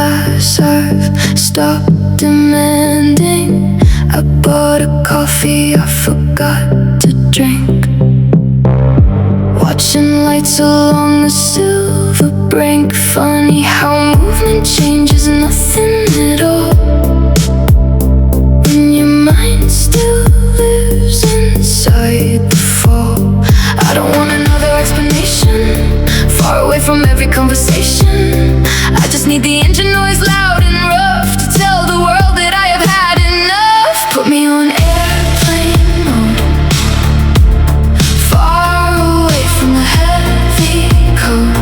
glass, I've stopped demanding. I bought a coffee I forgot to drink, watching lights along the silver brink. Funny how movement changes nothing at all when your mind still lives inside the fall. I don't want another explanation, far away from every conversation. I just need the engine noise loud and rough to tell the world that I have had enough. Put me on airplane mode, far away from the heavy code.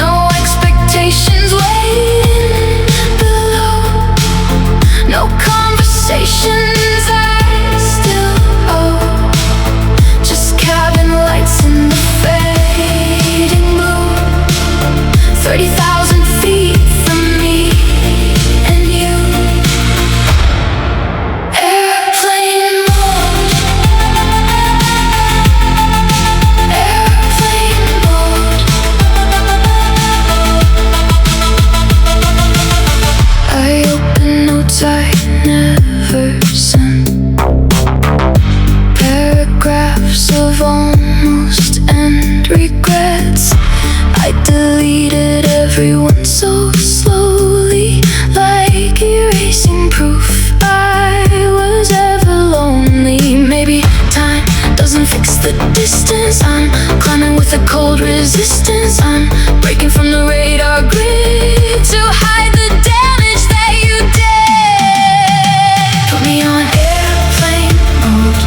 No expectations waiting below, no conversations I still owe. Just cabin lights in the fading blue, 30,000 feet from me and you. Airplane mode, airplane mode. I open notes I never sent, paragraphs of almost end regrets. I deleted everyone so slowly, like erasing proof I was ever lonely. Maybe time doesn't fix the distance. I'm climbing with a cold resistance. I'm breaking from the radar grid to hide the damage that you did. Put me on airplane mode,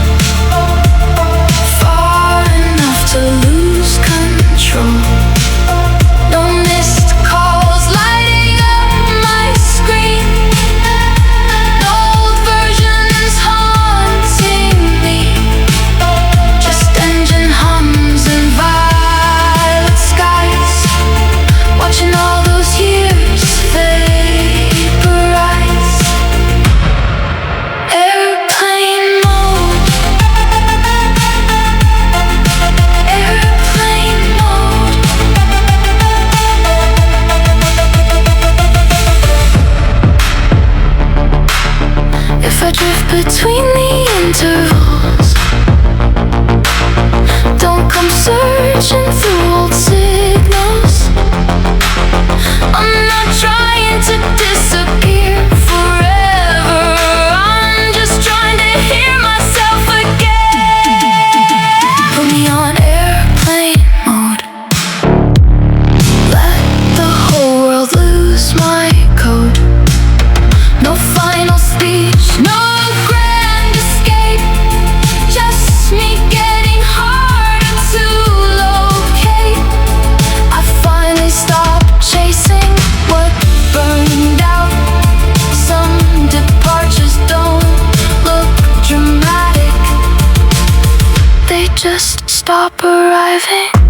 far enough to lose control. No missed calls lighting up my screen, no old versions haunting me. Just engine hums and violet skies, watching all those years vaporize. Airplane mode, airplane mode. If I drift between the intervals, don't come searching through old signals. I'm not trying to disappear forever, I'm just trying to hear myself again. Put me on airplane mode, let the whole world lose my code. No final speech, no grand escape, just me getting harder to locate. I finally stopped chasing what burned out. Some departures don't look dramatic, they just stop arriving.